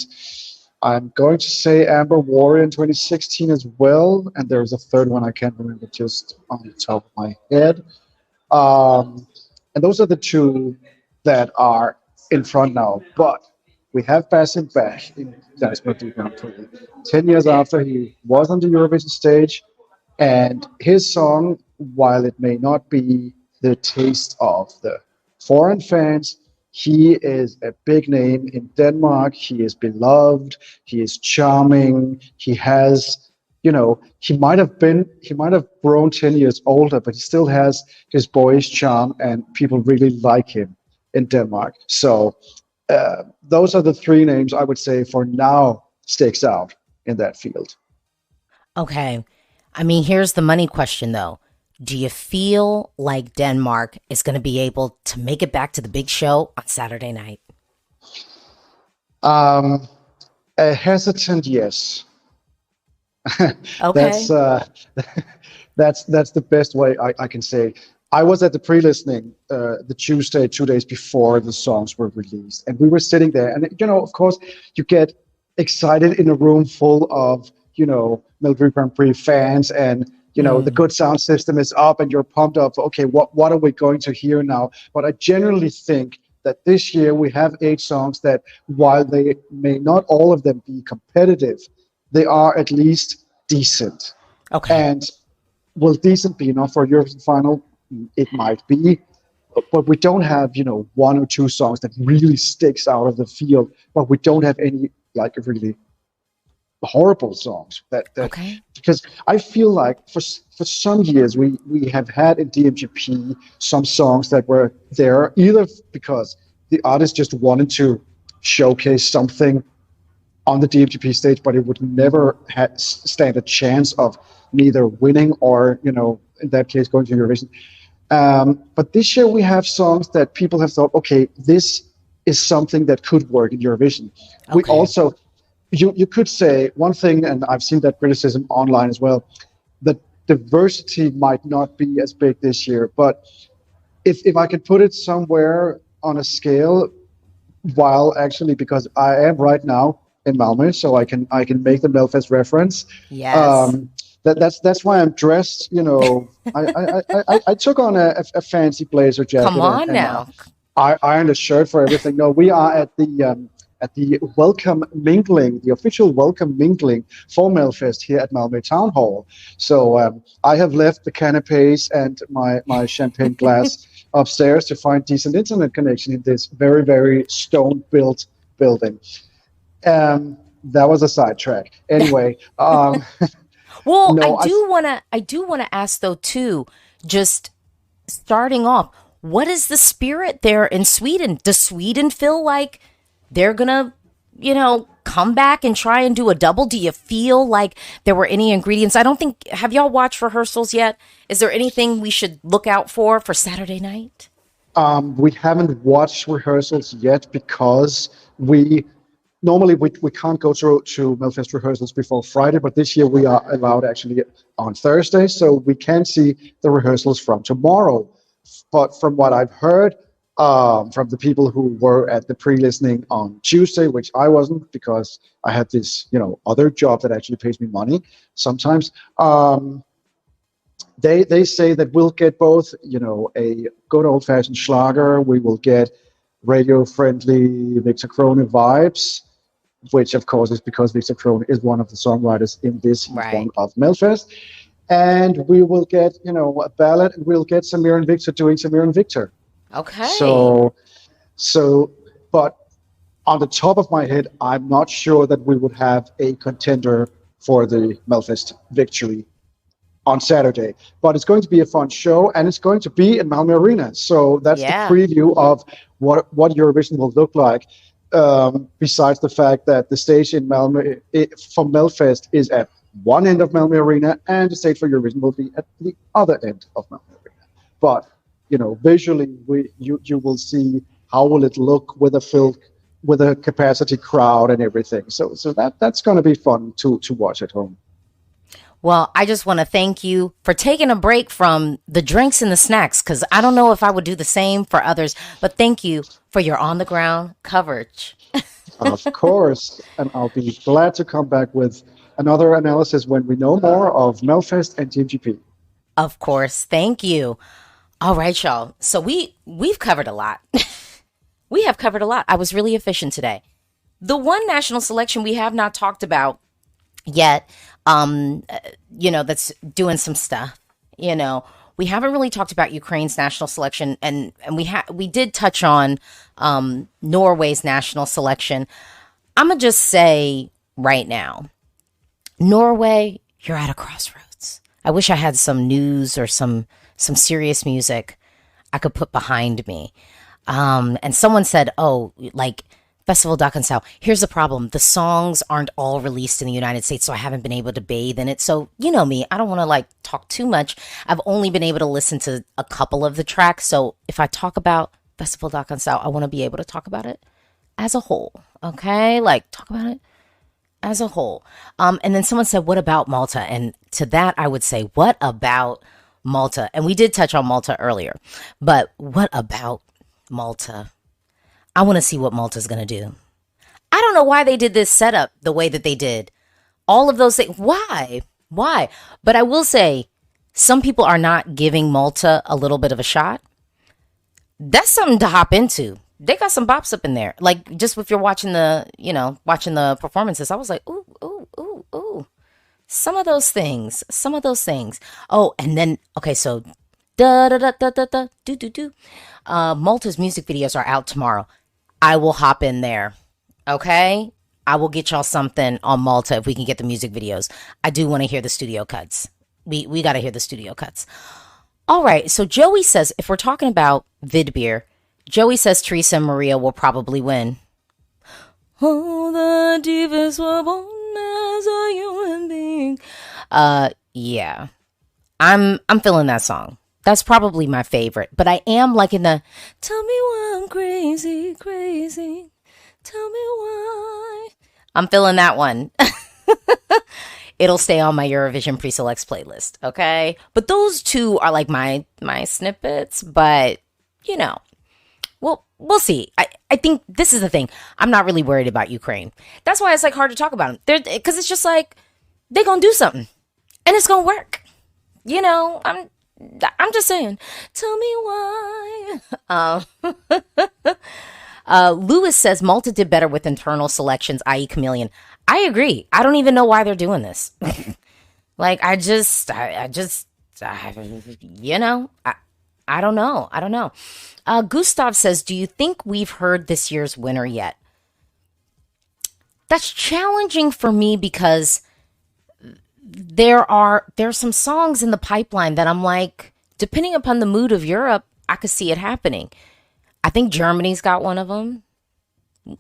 I'm going to say Amber Warrior in 2016 as well, and there's a third one I can't remember just on the top of my head. And those are the two that are in front now, but we have Basim back in Dance Melody Grand Prix. 10 years after he was on the Eurovision stage, and his song, while it may not be the taste of the foreign fans, he is a big name in Denmark. He is beloved. He is charming. He has, he might have grown 10 years older, but he still has his boyish charm, and people really like him in Denmark. So those are the three names I would say for now sticks out in that field. Okay. I mean, here's the money question, though. Do you feel like Denmark is going to be able to make it back to the big show on Saturday night? A hesitant yes. Okay. That's the best way I can say. I was at the pre-listening the Tuesday, 2 days before the songs were released, and we were sitting there, and of course, you get excited in a room full of Melodi Grand Prix fans, and the good sound system is up, and you're pumped up. Okay, what are we going to hear now? But I generally think that this year we have 8 songs that, while they may not all of them be competitive, they are at least decent. Okay. And will decent be enough for a Eurovision final? It might be, but we don't have 1 or 2 songs that really sticks out of the field. But we don't have any really horrible songs okay. Because I feel like for some years we have had in DMGP some songs that were there either because the artist just wanted to showcase something on the DMGP stage, but it would never stand a chance of neither winning or in that case going to Eurovision. But this year we have songs that people have thought, okay, this is something that could work in Eurovision. Okay. We also, you could say one thing, and I've seen that criticism online as well, that diversity might not be as big this year. But if I could put it somewhere on a scale, because I am right now in Malmö, so I can make the Melfest reference. Yes. That's why I'm dressed. I took on a fancy blazer jacket. Come on now. I ironed a shirt for everything. No, we are at the welcome mingling, the official welcome mingling for Melfest here at Malmö Town Hall. So I have left the canapes and my champagne glass upstairs to find decent internet connection in this very, very stone-built building. That was a sidetrack. Anyway. Well, no, I do wanna ask though too, just starting off, what is the spirit there in Sweden? Does Sweden feel like they're gonna, come back and try and do a double? Do you feel like there were any ingredients? Have y'all watched rehearsals yet? Is there anything we should look out for Saturday night? We haven't watched rehearsals yet because normally we can't go to Melfest rehearsals before Friday, but this year we are allowed actually on Thursday, so we can see the rehearsals from tomorrow. But from what I've heard from the people who were at the pre-listening on Tuesday, which I wasn't because I had this other job that actually pays me money sometimes, they say that we'll get both a good old-fashioned Schlager, we will get radio-friendly Victor Krone vibes, which of course is because Victor Krone is one of the songwriters in this one of Melfest. And we will get, a ballad, and we'll get Samir and Victor doing Samir and Victor. Okay. So, but on the top of my head, I'm not sure that we would have a contender for the Melfest victory on Saturday. But it's going to be a fun show, and it's going to be in Malmö Arena. So that's the preview of what Eurovision will look like. Besides the fact that the stage in Malmö for Melfest is at one end of Malmö Arena, and the stage for Eurovision will be at the other end of Malmö Arena. But visually, you will see how will it look with a capacity crowd and everything. So that's going to be fun to watch at home. Well, I just want to thank you for taking a break from the drinks and the snacks, because I don't know if I would do the same for others, but thank you for your on-the-ground coverage. Of course, and I'll be glad to come back with another analysis when we know more of Melfest and DMGP. Of course, thank you. All right, y'all. So we've covered a lot. we have covered a lot. I was really efficient today. The one national selection we have not talked about yet, that's doing some stuff, we haven't really talked about Ukraine's national selection, and we did touch on Norway's national selection. I'm gonna just say right now, Norway, you're at a crossroads. I wish I had some news or some serious music I could put behind me. And someone said, oh, like Festival d'Arkansas. Here's the problem. The songs aren't all released in the United States, so I haven't been able to bathe in it. So, you know me, I don't want to talk too much. I've only been able to listen to a couple of the tracks. So if I talk about Festival d'Arkansas, I want to be able to talk about it as a whole. Okay? Talk about it as a whole. And then someone said, what about Malta? And to that, I would say, what about Malta? And we did touch on Malta earlier, but what about Malta? I want to see what Malta's going to do. I don't know why they did this setup the way that they did. All of those things. Why? But I will say, some people are not giving Malta a little bit of a shot. That's something to hop into. They got some bops up in there. Just if you're watching the performances, I was like, ooh, ooh, ooh, ooh. Some of those things. Oh, and then, okay, so da da da da da da do do do. Malta's music videos are out tomorrow. I will hop in there. Okay? I will get y'all something on Malta if we can get the music videos. I do want to hear the studio cuts. We got to hear the studio cuts. All right. So Joey says, if we're talking about Vidbeer, Joey says Teresa and Maria will probably win. Oh, the divas were born as a human being. Yeah. I'm feeling that song. That's probably my favorite. But I am liking the tell me why I'm crazy, crazy. Tell me why. I'm feeling that one. It'll stay on my Eurovision pre-selects playlist, okay? But those two are my snippets, but we'll see. I think this is the thing. I'm not really worried about Ukraine. That's why it's hard to talk about them. Because it's just they're going to do something and it's going to work. I'm just saying, tell me why. Lewis says Malta did better with internal selections, i.e. Chameleon. I agree. I don't even know why they're doing this. I don't know. Gustav says, do you think we've heard this year's winner yet? That's challenging for me because there's some songs in the pipeline that I'm depending upon the mood of Europe, I could see it happening. I think Germany's got one of them.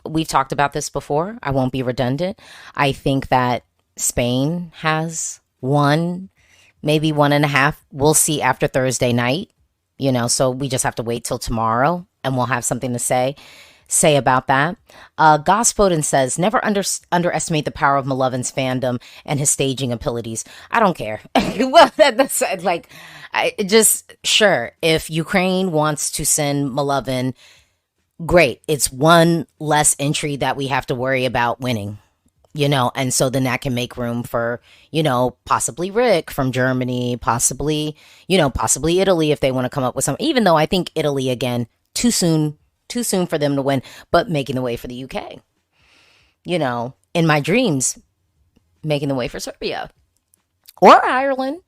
We've talked about this before. I won't be redundant. I think that Spain has one, maybe 1.5. We'll see after Thursday night, so we just have to wait till tomorrow and we'll have something to say about that. Gospodin says, never underestimate the power of Malovin's fandom and his staging abilities. I don't care. Well, that's sure. If Ukraine wants to send Malovin, great. It's one less entry that we have to worry about winning, and so then that can make room for, possibly Rick from Germany, possibly Italy if they want to come up with some, even though I think Italy, again, too soon for them to win, but making the way for the UK. In my dreams, making the way for Serbia or Ireland.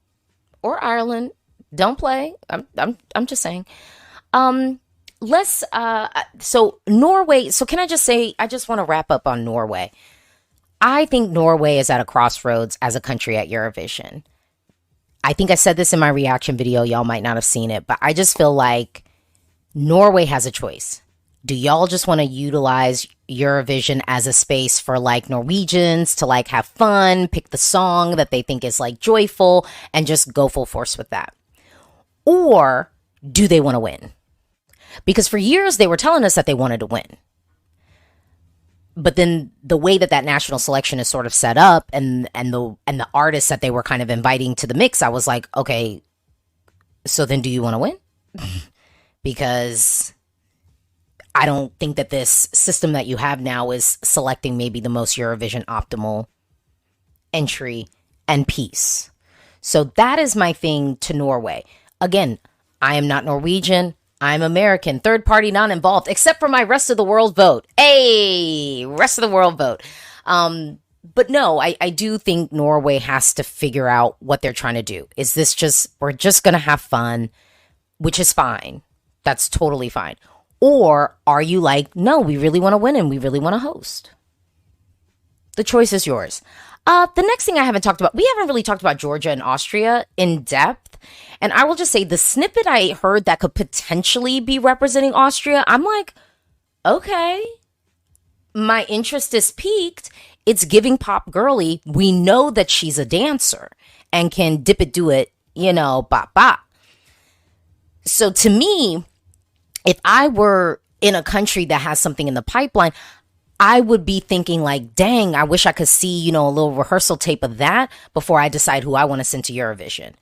Don't play. I'm just saying. So Norway. So can I just say, I just want to wrap up on Norway. I think Norway is at a crossroads as a country at Eurovision. I think I said this in my reaction video. Y'all might not have seen it, but I just feel like Norway has a choice. Do y'all just want to utilize Eurovision as a space for Norwegians to have fun, pick the song that they think is joyful and just go full force with that? Or do they want to win? Because for years they were telling us that they wanted to win. But then the way that national selection is sort of set up and the artists that they were kind of inviting to the mix, I was like, okay, so then do you want to win? Because I don't think that this system that you have now is selecting maybe the most Eurovision optimal entry and piece. So that is my thing to Norway. Again, I am not Norwegian. I'm American. Third party not involved, except for my rest of the world vote. Hey, rest of the world vote. But no, I do think Norway has to figure out what they're trying to do. Is this just, we're just going to have fun, which is fine. That's totally fine. Or are you like, no, we really want to win and we really want to host? The choice is yours. The next thing I haven't talked about, we haven't really talked about Georgia and Austria in depth. And I will just say the snippet I heard that could potentially be representing Austria, I'm like, okay, my interest is piqued. It's giving pop girly. We know that she's a dancer and can dip it, do it, bop, bop. So to me, if I were in a country that has something in the pipeline, I would be thinking like, dang, I wish I could see, a little rehearsal tape of that before I decide who I want to send to Eurovision.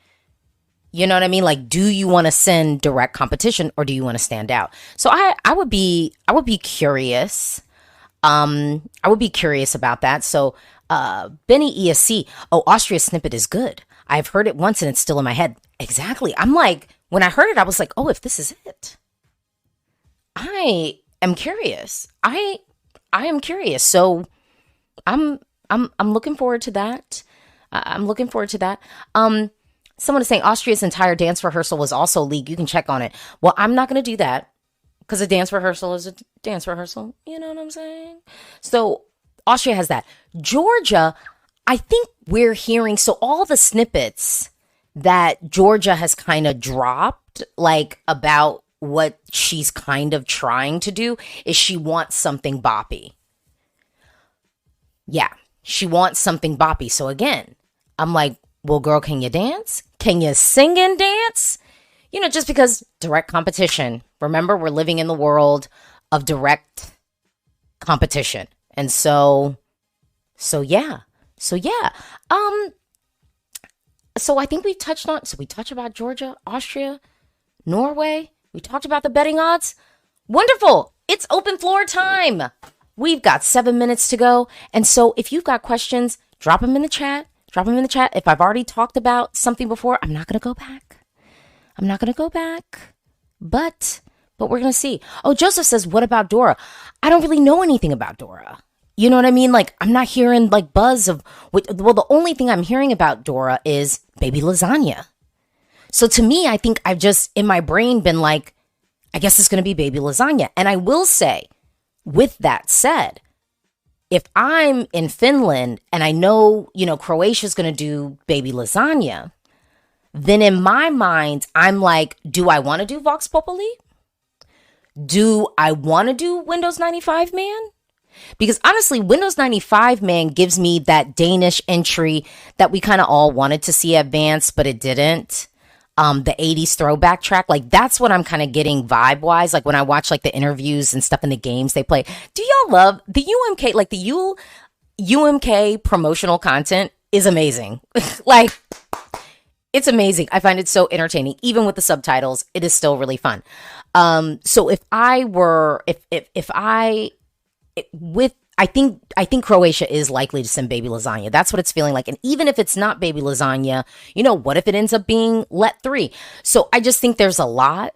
You know what I mean? Like, do you want to send direct competition or do you want to stand out? So I would be curious. I would be curious about that. So, Benny ESC, Austria's snippet is good. I've heard it once and it's still in my head. Exactly. I'm like, when I heard it, I was like, oh, if this is it, I am curious. I am curious. So I'm looking forward to that. I'm looking forward to that. Someone is saying Austria's entire dance rehearsal was also leaked. You can check on it. Well, I'm not going to do that because a dance rehearsal is a dance rehearsal. You know what I'm saying? So Austria has that. Georgia, I think we're hearing, so all the snippets that Georgia has kind of dropped, like about what she's kind of trying to do, is she wants something boppy. Yeah, she wants something boppy. So again, I'm like, well, girl, can you dance? Can you sing and dance? Just because direct competition. Remember, we're living in the world of direct competition. And so yeah. So I think we touched about Georgia, Austria, Norway. We talked about the betting odds. Wonderful. It's open floor time. We've got 7 minutes to go. And so if you've got questions, drop them in the chat. If I've already talked about something before, I'm not going to go back. But we're going to see. Oh, Joseph says, what about Dora? I don't really know anything about Dora. You know what I mean? Like, I'm not hearing like buzz of, well, the only thing I'm hearing about Dora is baby lasagna. So to me, I think I've just in my brain been like, I guess it's going to be baby lasagna. And I will say, with that said, if I'm in Finland and I know, Croatia's going to do baby lasagna, then in my mind, I'm like, do I want to do Vox Populi? Do I want to do Windows 95 Man? Because honestly, Windows 95 Man gives me that Danish entry that we kind of all wanted to see advance, but it didn't. The 80s throwback track, like that's what I'm kind of getting vibe wise. Like when I watch like the interviews and stuff in the games they play. Do y'all love the UMK? Like the UMK promotional content is amazing. Like it's amazing. I find it so entertaining. Even with the subtitles, it is still really fun. So I think Croatia is likely to send baby lasagna. That's what it's feeling like. And even if it's not baby lasagna, what if it ends up being Let 3? So I just think there's a lot.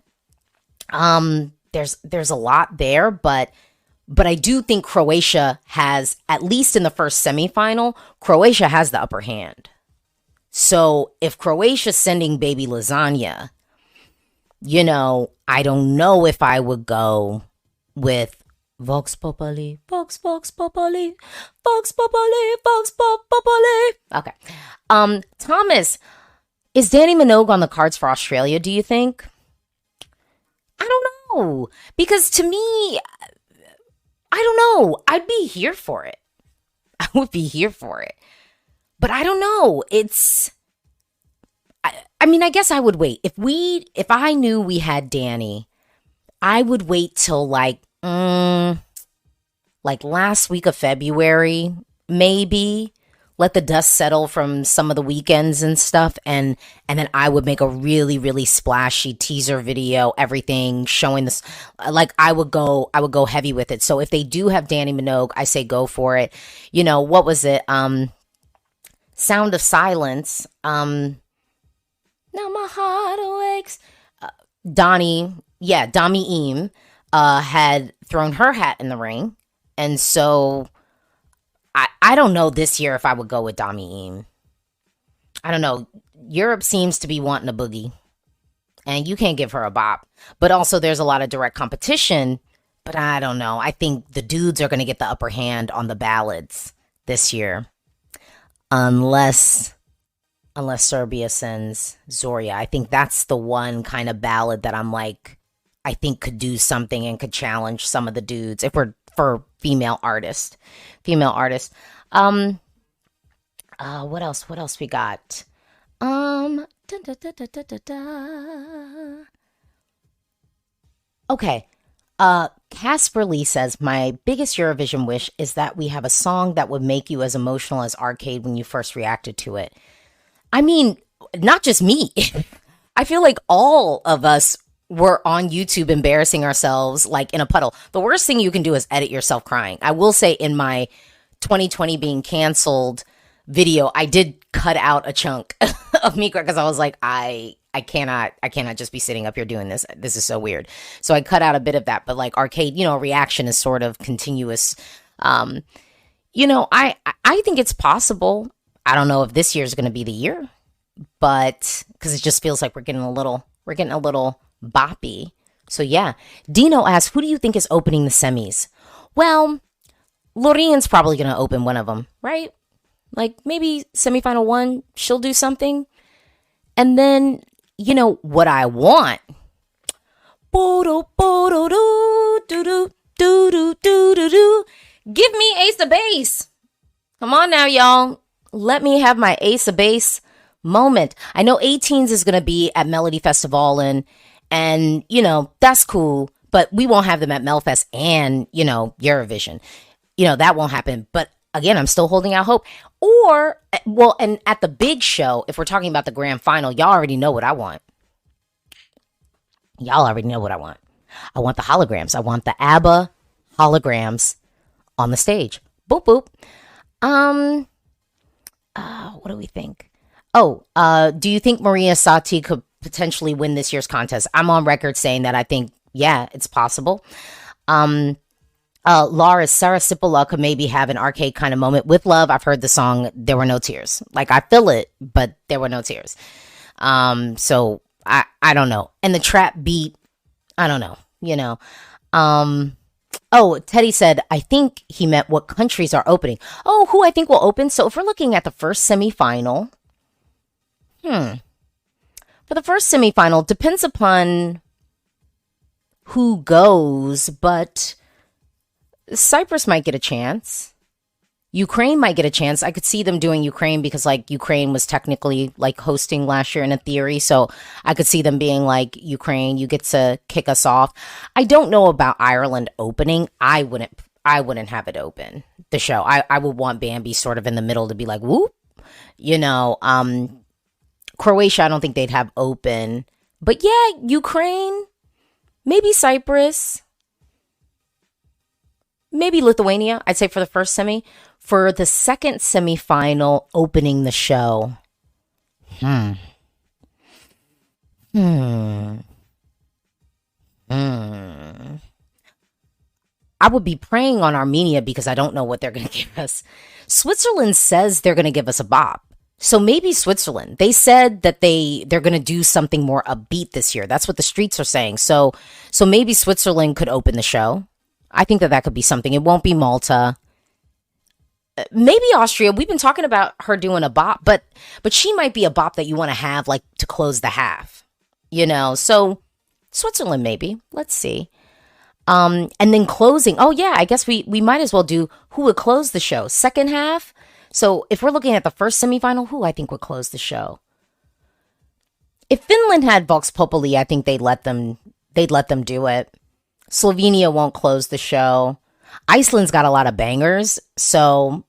There's a lot there, but I do think Croatia has, at least in the first semifinal, Croatia has the upper hand. So if Croatia's sending baby lasagna, I don't know if I would go with Vox Populi, Vox Populi, Vox Populi, Vox Populi. Okay. Thomas, is Danny Minogue on the cards for Australia, do you think? I don't know. Because to me, I don't know. I'd be here for it. I would be here for it. But I don't know. I mean, I guess I would wait. If I knew we had Danny, I would wait till like last week of February, maybe. Let the dust settle from some of the weekends and stuff, and then I would make a really, really splashy teaser video, everything showing this. Like I would go heavy with it. So if they do have Danny Minogue, I say go for it. What was it? Sound of Silence. Now my heart awakes. Donnie Dami Im had thrown her hat in the ring. And so I don't know this year if I would go with Dami Im. I don't know. Europe seems to be wanting a boogie. And you can't give her a bop. But also there's a lot of direct competition. But I don't know. I think the dudes are going to get the upper hand on the ballads this year. Unless Serbia sends Zoria. I think that's the one kind of ballad that I'm like, I think could do something and could challenge some of the dudes if we're for female artists. What else we got? Okay. Casper Lee says, my biggest Eurovision wish is that we have a song that would make you as emotional as Arcade when you first reacted to it. I mean, not just me. I feel like all of us were on YouTube embarrassing ourselves like in a puddle. The worst thing you can do is edit yourself crying. I will say in my 2020 being canceled video, I did cut out a chunk of me because I was like, I cannot just be sitting up here doing this. This is so weird. So I cut out a bit of that, but like Arcade, reaction is sort of continuous. I think it's possible. I don't know if this year is going to be the year, but because it just feels like we're getting a little boppy. So yeah, Dino asks, who do you think is opening the semis? Well, Lorien's probably going to open one of them, right? Like maybe semifinal 1, she'll do something. And then, what I want. Give me Ace of Base. Come on now, y'all. Let me have my Ace of Base moment. I know 18s is going to be at Melody Festival and that's cool, but we won't have them at Melfest and, Eurovision. That won't happen. But again, I'm still holding out hope. And at the big show, if we're talking about the grand final, y'all already know what I want. I want the holograms. I want the ABBA holograms on the stage. Boop, boop. What do we think? Do you think Maria Sati could potentially win this year's contest? I'm on record saying that I think, yeah, it's possible. Sarah Cipolla could maybe have an Arcade kind of moment with Love. I've heard the song, there were no tears. Like, I feel it, but there were no tears. So I don't know. And the trap beat, I don't know, Teddy said, I think he meant what countries are opening. Oh, who I think will open. So if we're looking at the first semifinal, for the first semifinal, depends upon who goes, but Cyprus might get a chance. Ukraine might get a chance. I could see them doing Ukraine because Ukraine was technically hosting last year in a theory. So I could see them being like, Ukraine, you get to kick us off. I don't know about Ireland opening. I wouldn't have it open the show. I would want Bambie sort of in the middle to be like, whoop, Croatia, I don't think they'd have open, but yeah, Ukraine, maybe Cyprus, maybe Lithuania, I'd say for the first semi. For the second semifinal opening the show, I would be praying on Armenia because I don't know what they're going to give us. Switzerland says they're going to give us a bop. So maybe Switzerland. They said that they're going to do something more upbeat this year. That's what the streets are saying. So maybe Switzerland could open the show. I think that could be something. It won't be Malta. Maybe Austria. We've been talking about her doing a bop, but she might be a bop that you want to have to close the half, So Switzerland maybe. Let's see. And then closing. Oh yeah, I guess we might as well do who would close the show. Second half. So if we're looking at the first semifinal, who I think would close the show? If Finland had Vox Populi, I think they'd let them do it. Slovenia won't close the show. Iceland's got a lot of bangers, so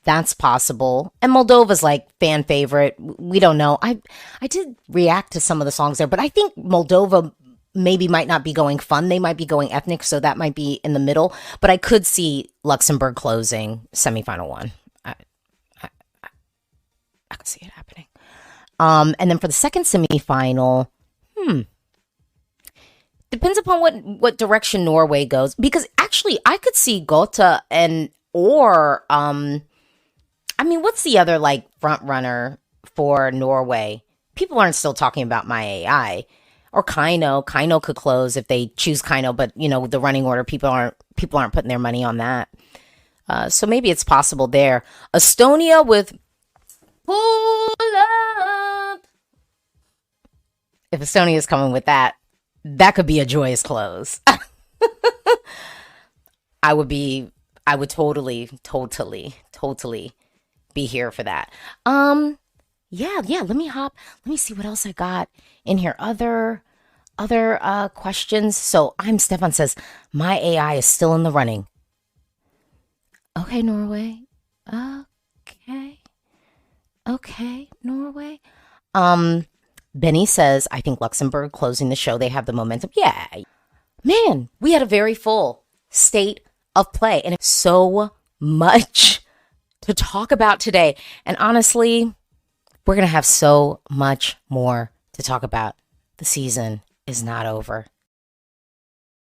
that's possible. And Moldova's fan favorite. We don't know. I did react to some of the songs there, but I think Moldova maybe might not be going fun. They might be going ethnic, so that might be in the middle. But I could see Luxembourg closing semifinal 1. I could see it happening. And then for the second semifinal, depends upon what direction Norway goes. Because actually, I could see Gotha what's the other like front runner for Norway? People aren't still talking about My AI or Kaino. Kaino could close if they choose Kaino, but the running order, people aren't putting their money on that. So maybe it's possible there. Estonia with Pull Up. If Estonia is coming with that could be a joyous close. I would totally be here for that. Yeah, let me see what else I got in here. Other questions. So Stefan says, My AI is still in the running. Okay, Norway. Okay, Norway. Benny says, I think Luxembourg closing the show. They have the momentum. Yeah. Man, we had a very full state of play and so much to talk about today. And honestly, we're going to have so much more to talk about. The season is not over.